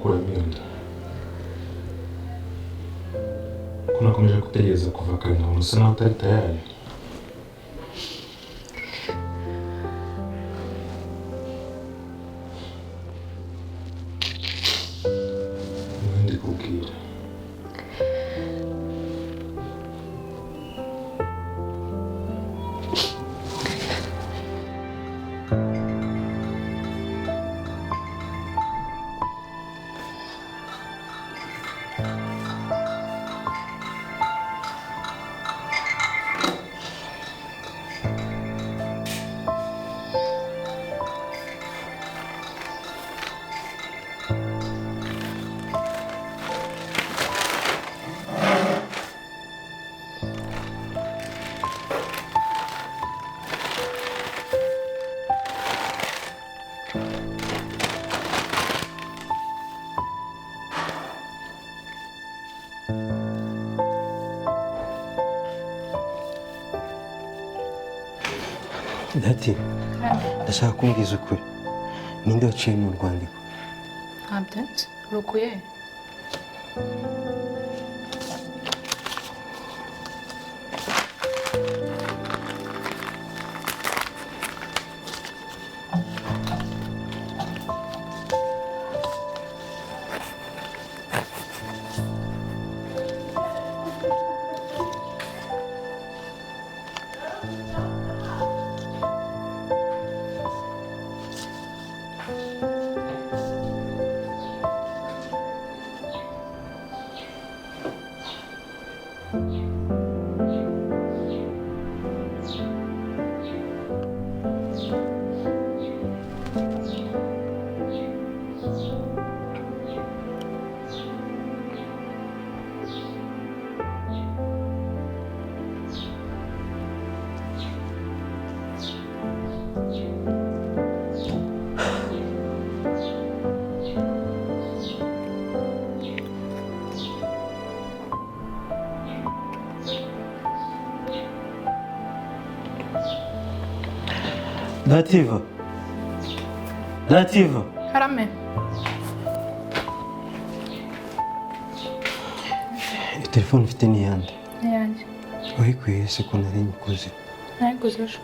gukuramo iyo nda ko nakomeje gutegereza kuva kare nkabona usa naho utari tayari. Ndi kubwira Dati, ndashaka kumbwiza ukuri. Ninde waciye mu rwandiko? Ntabyanze, rukuye. Dativa. Karame. Telefone mfite ni yande? Ni yanjye. Wayikuye se ko nari nyikoze? Nayiguze ejo.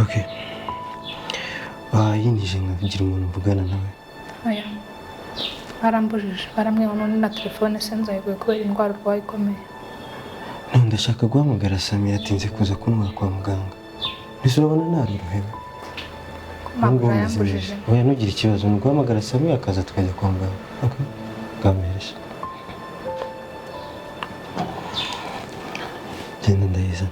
Okay. Yinjije nkavugira umuntu mvugana nawe. Oya. Barambujije. Baramwe none na telefone sinzayiguye kubera indwara urwaye ikomeye. Ndashaka guhamagara Sami yatinze kuza kuntwara kwa muganga. Mbese urabona naruruhewe? Magura yambujije. Oya ntugire ikibazo, ni guhamagara Sami akaza tukajya kwa muganga. Okay? Bwamereje. Genda ndayizana.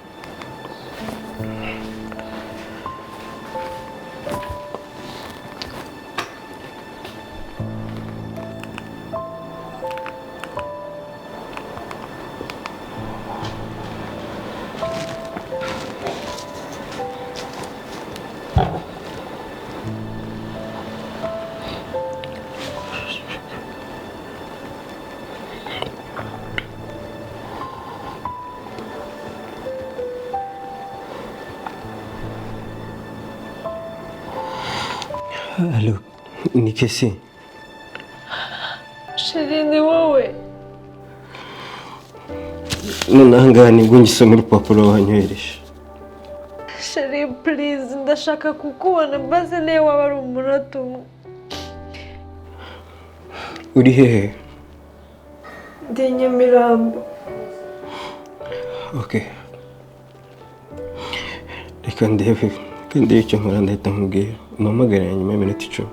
Allô, ni kesi? Sheri ni wowe. Nonaha nibwo ngisoma urupapuro wanyohereje. Sheri please ndashaka kukubona maze niwe waba ari umunota umwe. Uri hehe? Ndi Nyamirambo. Okay. Reka ndebe icyo nkora ndahita nkubwira. Umpamagara nyuma y'iminota 10.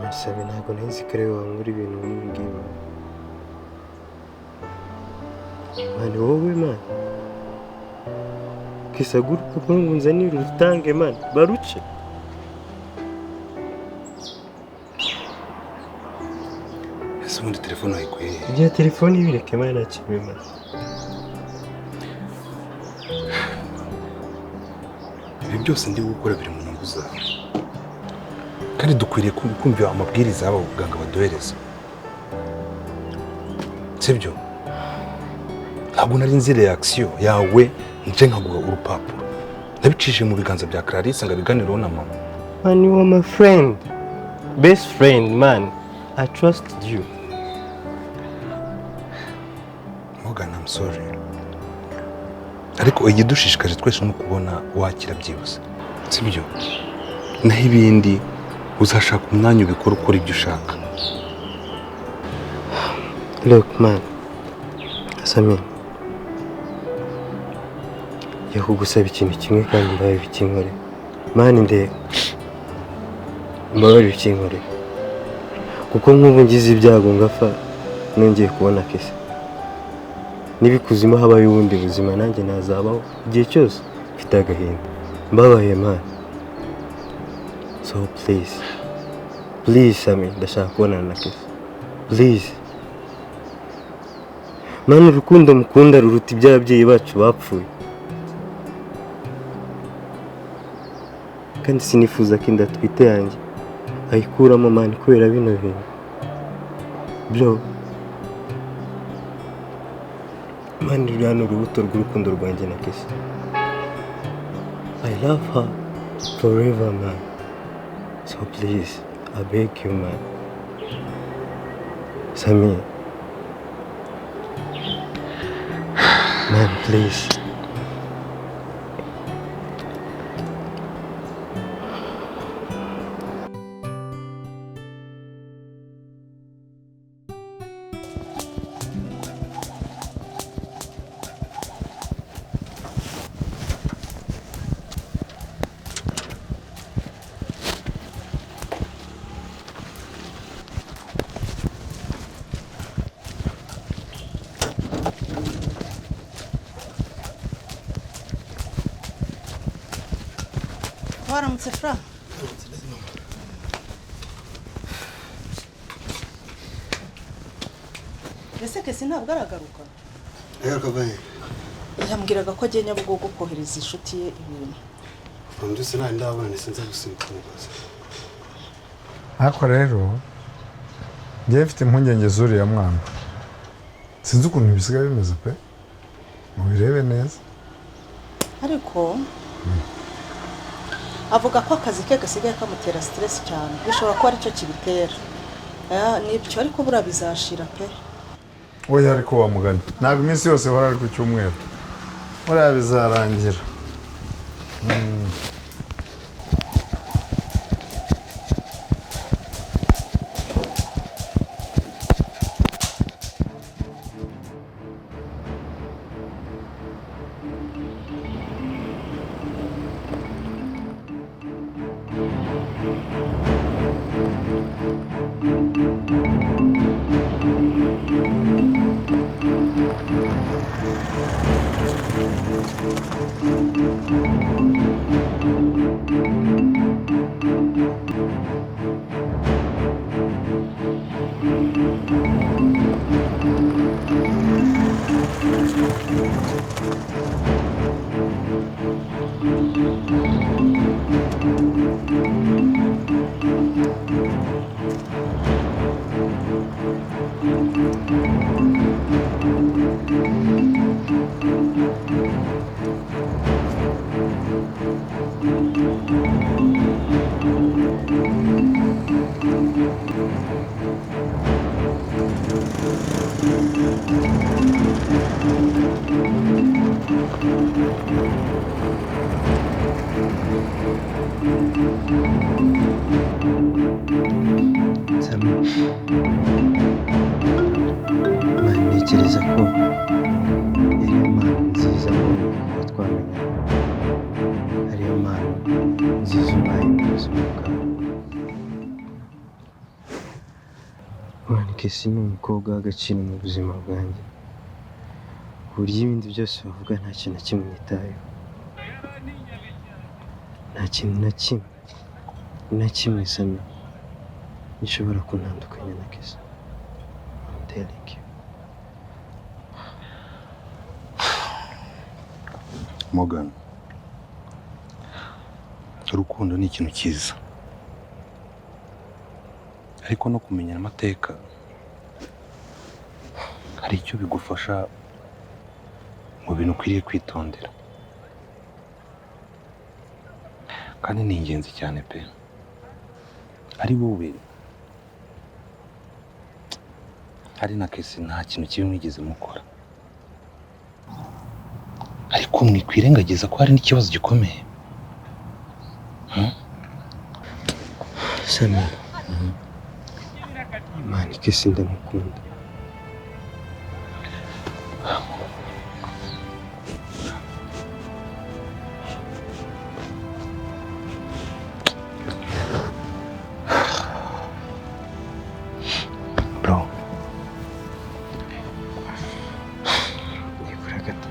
Masabe ntabwo nahise kare wangura ibintu nk'ibi. Mani wowe mani kisagura urupapuro ngo unzanire urutange mani baruce. ese ubundi telefone wayikuye he? Ibya telefone bireke mani ntakimwe mani. ibi byose ndi gukora biri mu nyungu zawe kandi dukwiriye kumvira amabwiriza y'abaganga baduhereza sibyo ntabwo nari nzi reaction yawe nje nkaguha urupapuro nabicishije mu biganza bya Clarisse ngo abiganireho na mama. Man, you are my friend, best friend, man. I trusted you. Morgan, I'm sorry. Ariko igidushishikaje twese no kubona wakira byibuse. Sibyo? Naho ibindi uzashaka umwanya ubikora ukora ibyo ushaka. Look, man. Samir. Yakugusaba ikintu kimwe kandi mbaye bikinkore. Man, mbaye bikinkore. Kuko nk'ubu ngize ibyago ngapfa nongeye kubona kese. Nibikuzima habaye ubundi buzima nanjye nazabaho igihe cyose mfite agahinda. Mbabaye, man. So please Samir, ndashaka kubonana na kese. Please. Man, urukundo mukunda ruruta iby'ababyeyi bacu bapfuye. Kandi sinifuza ko inda twite yanjye ayikuramo, man, kubera bino bintu. Bro, man, ruriya ni urubuto rw'urukundo rwanjye na kese. I love her forever, man. So please, I beg you, man. Samir. Man, please. waramutse fra ese kesi ntabwo aragaruka yakabaye yambwiraga ko agiye Nyabugogo kohereza inshuti ye ibintu ndetse nari ndabona nisenze gusimbuka ariko rero ngiye mfite impungenge zuriya mwana sinzi ukuntu bisigaye bimeze pe mubirebe neza ariko avuga ko akazi ke gasigaye kamutera stress cyane bishobora kuba aricyo kibitera nibyo ariko bura bizashira pe oya ariko wamugana ntabwo iminsi yose wari ari ku cyumweru buriya bizarangira ntekereza ko ariyo mpano nziza kuba twamenya ariyo mpano nziza ubaye mu buzima bwawe. Mwana kesi ni umukobwa w'agaciro mu buzima bwanjye ku buryo ibindi byose bavuga nta kintu na kimwe nitayeho, nta kintu na kimwe Sami gishobora kuntandukanya na kesi. I'm telling you. Morgan, urukundo ni ikintu cyiza ariko no kumenya amateka hari icyo bigufasha mu bintu ukwiriye kwitondera kandi ni ingenzi cyane pe ari wowe hari na kesi nta kintu kibi mwigeze mukora ariko mwikwirengagiza ko hari n'ikibazo gikomeye Sami Imana kesi ndamukunda bro nibura gato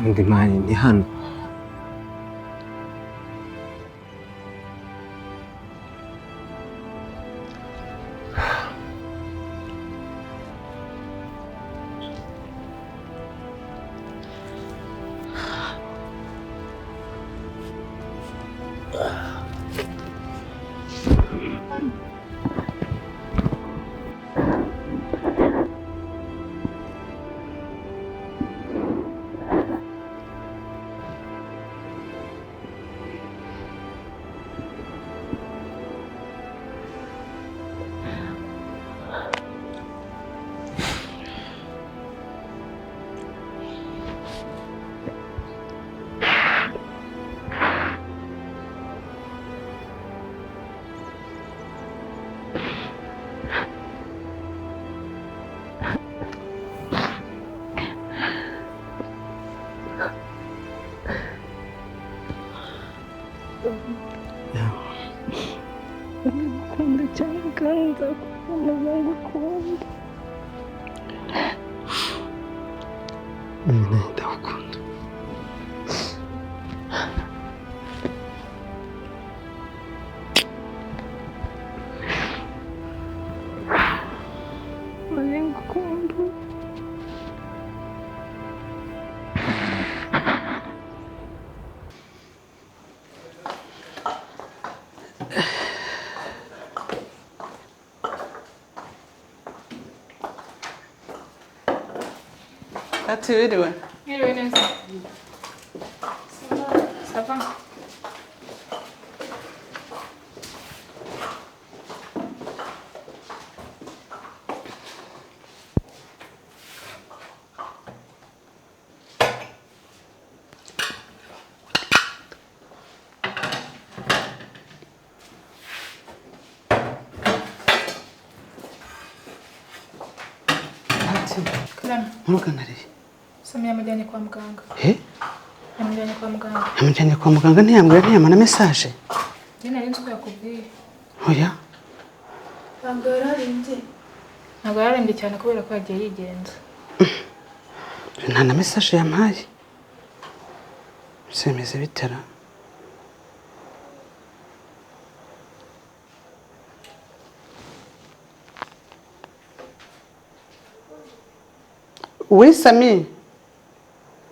undi mani ni hano ndagukunda cyane kandi nzakomeza ngukunda. nawe ndagukunda nanjye ngukunda. Ati wiriwe. Mwiriwe neza. Sava. Ati Karame. muruganariye. Sami yamujyanye kwa muganga. Yamujyanye kwa muganga. Yamujyanye kwa muganga ntiyambwira ntiyamana message. Njye nari nzi ko yakubwiye. Oya. Ntabwo yararembye. Ntabwo yararembye cyane kubera ko yagiye yigenza. Nta na message yampaye. Semeze bitera. Oui Sami.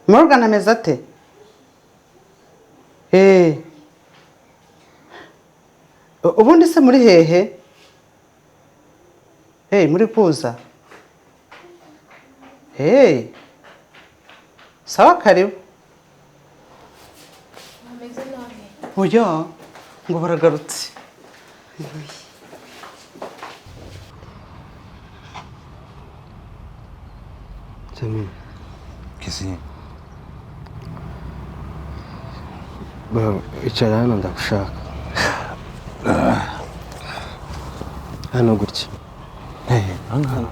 Morgan ameze ate? Ubundi se muri hehe? Muri kuza? Sawa karibu. Ameze nabi. Oya, ngo baragarutse. Sami kesi bro icara hano ndagushaka hano gutya hano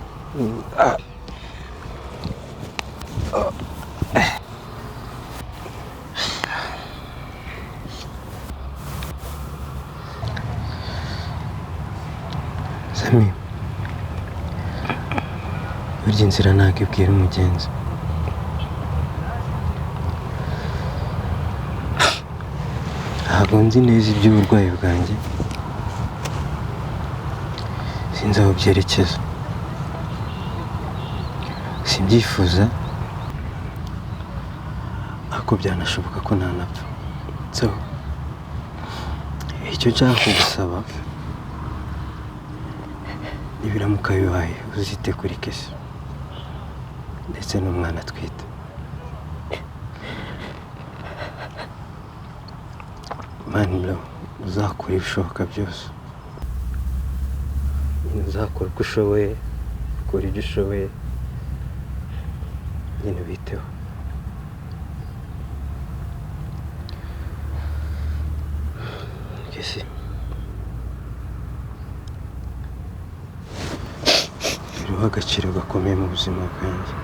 Sami burya inzira ntabwo ibwira umugenzi ntabwo nzi neza iby'uburwayi bwanjye sinzi aho byerekeza simbyifuza ariko byanashoboka ko ntanapfa. So icyo nshaka kugusaba nibiramuka bibaye uzite kuri Kesi ndetse n'umwana atwite. Mani bro, uzakora ibishoboka byose, uzakora uko ushoboye, ukora ibyo ushoboye, nyine ubiteho. Kesi, biruha agaciro gakomeye mu buzima bwanjye.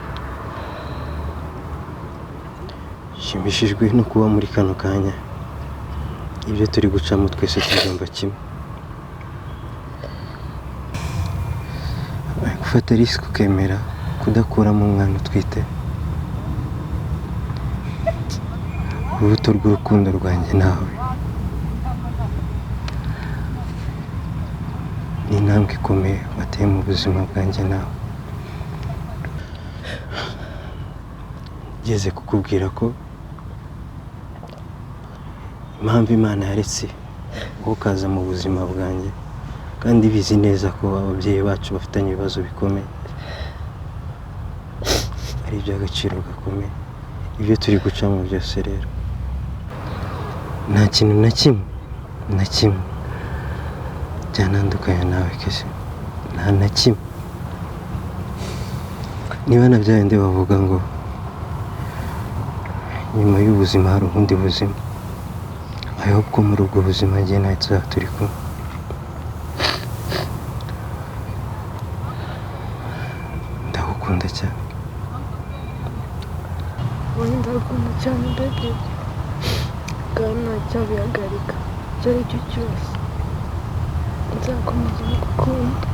Nshimishijwe no kuba muri kano kanya ibyo turi gucamo twese tubyumva kimwe. Gufata risiko ukemera kudakuramo umwana utwite, urubuto rw'urukundo rwanjye nawe, ni intambwe ikomeye wateye mu buzima bwanjye nawe. Ngeze kukubwira ko impamvu Imana yaretse wowe ukaza mu buzima bwanjye kandi bizi neza ko ababyeyi bacu bafitanye ibibazo bikomeye, ari iby'agaciro gakomeye ibyo turi gucamo byose. Rero nta kintu na kimwe byanandukanya nawe Kesi, nta na kimwe. Niba na bya bindi bavuga ngo nyuma y'ubuzima hari ubundi buzima, I hope ko muri ubwo buzima njye nawe tuzaba turi kumwe. Ndagukunda cyane. Ndagukunda cyane baby, kandi ntacyabihagarika icyo ari cyo cyose, nzakomeza gukunda.